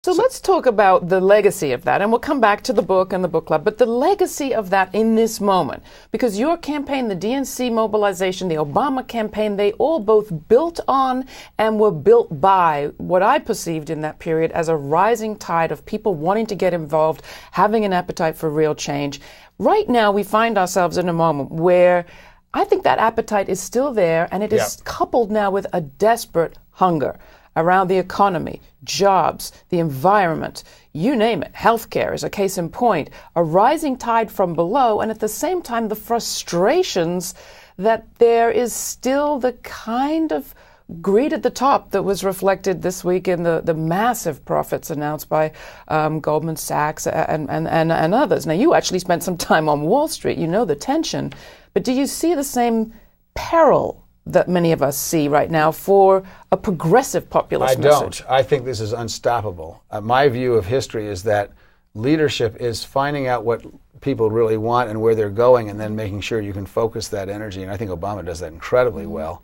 So let's talk about the legacy of that, and we'll come back to the book and the book club, but the legacy of that in this moment, because your campaign, the DNC mobilization, the Obama campaign, they all both built on and were built by what I perceived in that period as a rising tide of people wanting to get involved, having an appetite for real change. Right now, we find ourselves in a moment where I think that appetite is still there, and it is coupled now with a desperate hunger around the economy, jobs, the environment, you name it. Healthcare is a case in point. A rising tide from below, and at the same time, the frustrations that there is still the kind of greed at the top that was reflected this week in the massive profits announced by Goldman Sachs and others. Now, you actually spent some time on Wall Street. You know the tension. But do you see the same peril that many of us see right now for a progressive populist message? I think this is unstoppable. My view of history is that leadership is finding out what people really want and where they're going, and then making sure you can focus that energy. And I think Obama does that incredibly well.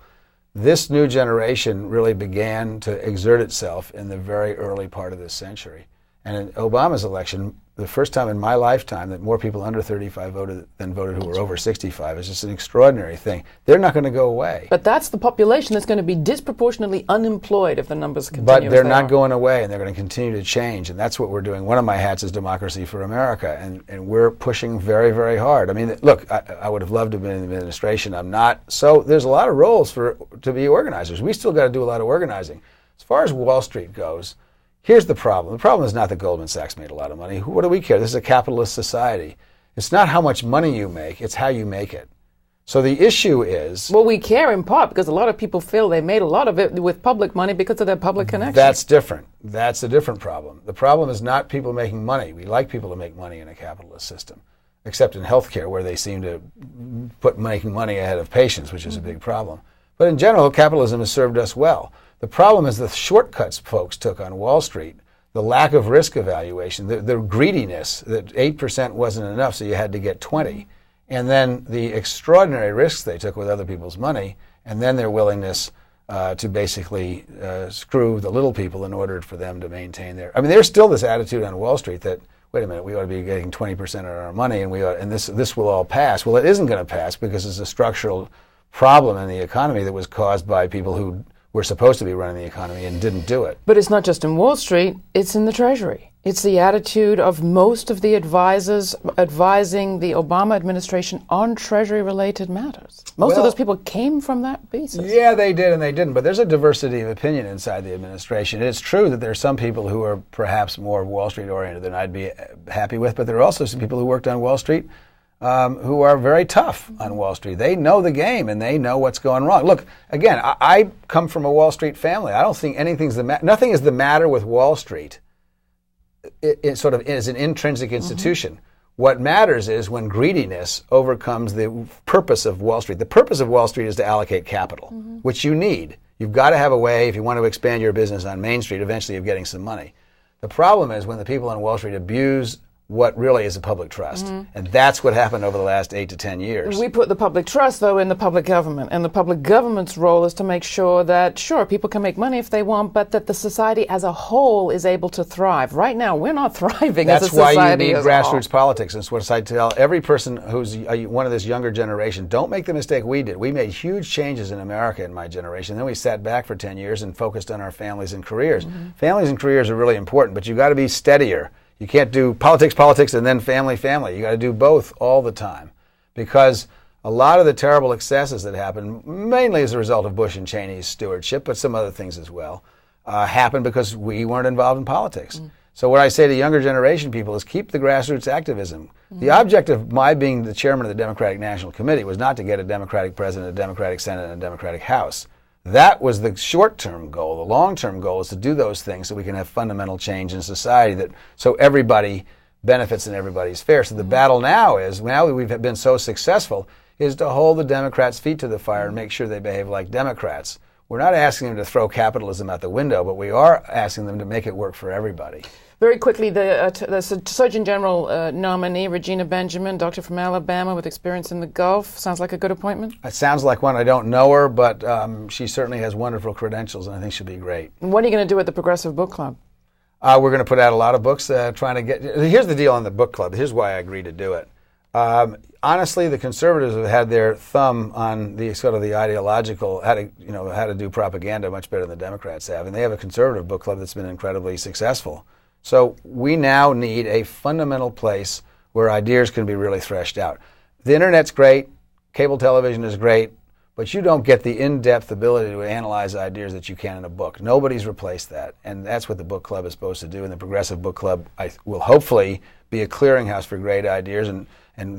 This new generation really began to exert itself in the very early part of this century. And in Obama's election, the first time in my lifetime that more people under 35 voted than voted who were over 65 is just an extraordinary thing. They're not going to go away. But that's the population that's going to be disproportionately unemployed if the numbers continue. But they're not going away, and they're going to continue to change, and that's what we're doing. One of my hats is Democracy for America, and we're pushing very, very hard. I mean, look, I would have loved to have been in the administration. I'm not. So there's a lot of roles to be organizers. We still got to do a lot of organizing. As far as Wall Street goes, here's the problem. The problem is not that Goldman Sachs made a lot of money. What do we care? This is a capitalist society. It's not how much money you make, it's how you make it. So the issue is... Well, we care in part because a lot of people feel they made a lot of it with public money because of their public connection. That's different. That's a different problem. The problem is not people making money. We like people to make money in a capitalist system, except in healthcare where they seem to put making money ahead of patients, which is a big problem. But in general, capitalism has served us well. The problem is the shortcuts folks took on Wall Street, the lack of risk evaluation, the greediness, that 8% wasn't enough, so you had to get 20. And then the extraordinary risks they took with other people's money, and then their willingness to basically screw the little people in order for them to maintain their... I mean, there's still this attitude on Wall Street that, wait a minute, we ought to be getting 20% of our money, and this will all pass. Well, it isn't going to pass because it's a structural problem in the economy that was caused by people who were supposed to be running the economy and didn't do it. But it's not just in Wall Street, it's in the Treasury. It's the attitude of most of the advisors advising the Obama administration on Treasury-related matters. Most of those people came from that basis. Yeah, they did and they didn't, but there's a diversity of opinion inside the administration. It's true that there are some people who are perhaps more Wall Street-oriented than I'd be happy with, but there are also some people who worked on Wall Street who are very tough on Wall Street. They know the game and they know what's going wrong. Look, again, I come from a Wall Street family. I don't think nothing is the matter with Wall Street. It sort of is an intrinsic institution. What matters is when greediness overcomes the purpose of Wall Street. The purpose of Wall Street is to allocate capital, which you need. You've got to have a way, if you want to expand your business on Main Street, eventually of getting some money. The problem is when the people on Wall Street abuse what really is a public trust. And that's what happened over the last 8 to 10 years. We put the public trust, though, in the public government. And the public government's role is to make sure that, sure, people can make money if they want, but that the society as a whole is able to thrive. Right now, we're not thriving as a society. That's why you need grassroots politics. That's what I tell every person who's one of this younger generation. Don't make the mistake we did. We made huge changes in America in my generation. Then we sat back for 10 years and focused on our families and careers. Families and careers are really important, but you've got to be steadier. You can't do politics, and then family. You got to do both all the time, because a lot of the terrible excesses that happened, mainly as a result of Bush and Cheney's stewardship, but some other things as well, happened because we weren't involved in politics. So what I say to younger generation people is keep the grassroots activism. The object of my being the chairman of the Democratic National Committee was not to get a Democratic president, a Democratic Senate, and a Democratic House. That was the short-term goal. The long-term goal is to do those things so we can have fundamental change in society, so everybody benefits and everybody's fair. So the battle now that we've been so successful, is to hold the Democrats' feet to the fire and make sure they behave like Democrats. We're not asking them to throw capitalism out the window, but we are asking them to make it work for everybody. Very quickly, the Surgeon General nominee, Regina Benjamin, doctor from Alabama with experience in the Gulf. Sounds like a good appointment? It sounds like one. I don't know her, but she certainly has wonderful credentials, and I think she'll be great. And what are you going to do at the Progressive Book Club? We're going to put out a lot of books trying to get... Here's the deal on the book club. Here's why I agreed to do it. Honestly, the conservatives have had their thumb on the sort of the ideological, how to do propaganda much better than the Democrats have. And they have a conservative book club that's been incredibly successful. So we now need a fundamental place where ideas can be really threshed out. The Internet's great. Cable television is great. But you don't get the in-depth ability to analyze ideas that you can in a book. Nobody's replaced that. And that's what the book club is supposed to do. And the Progressive Book Club will hopefully be a clearinghouse for great ideas. And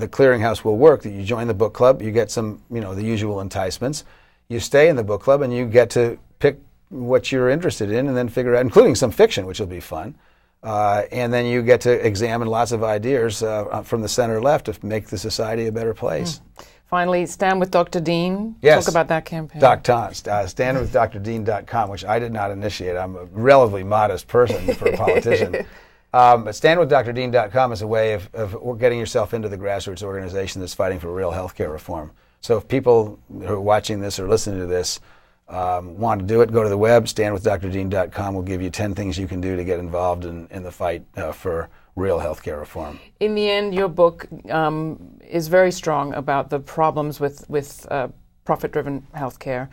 the clearinghouse will work. That you join the book club, you get some, the usual enticements. You stay in the book club and you get to pick what you're interested in and then figure out, including some fiction, which will be fun. And then you get to examine lots of ideas from the center left to make the society a better place. Finally, Stand with Dr. Dean. Yes. Talk about that campaign. StandWithDrDean.com, which I did not initiate. I'm a relatively modest person for a politician. But StandWithDrDean.com is a way of getting yourself into the grassroots organization that's fighting for real healthcare reform. So if people who are watching this or listening to this want to do it, go to the web. StandWithDrDean.com will give you 10 things you can do to get involved in the fight for real healthcare reform. In the end, your book is very strong about the problems with profit-driven healthcare.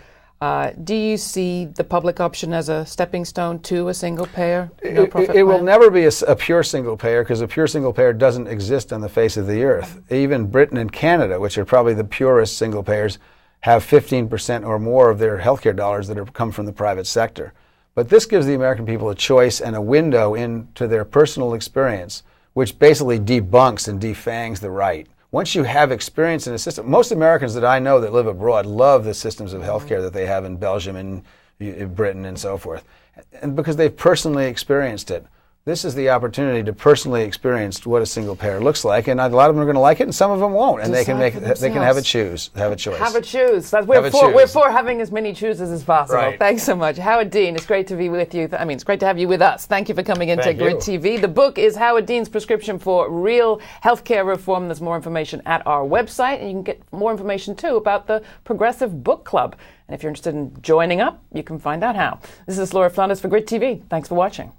Do you see the public option as a stepping stone to a single payer? It will never be a pure single payer, because a pure single payer doesn't exist on the face of the earth. Even Britain and Canada, which are probably the purest single payers, have 15% or more of their healthcare dollars that have come from the private sector. But this gives the American people a choice and a window into their personal experience, which basically debunks and defangs the right. Once you have experience in a system, most Americans that I know that live abroad love the systems of healthcare that they have in Belgium and Britain and so forth, and because they've personally experienced it. This is the opportunity to personally experience what a single payer looks like, and a lot of them are going to like it, and some of them won't, and they can have a choice, have a choice. Have a choose. We're for having as many choices as possible. Right. Thanks so much, Howard Dean. It's great to be with you. It's great to have you with us. Thank you for coming into GRITtv. The book is Howard Dean's Prescription for Real Healthcare Reform. There's more information at our website, and you can get more information too about the Progressive Book Club. And if you're interested in joining up, you can find out how. This is Laura Flanders for GRITtv. Thanks for watching.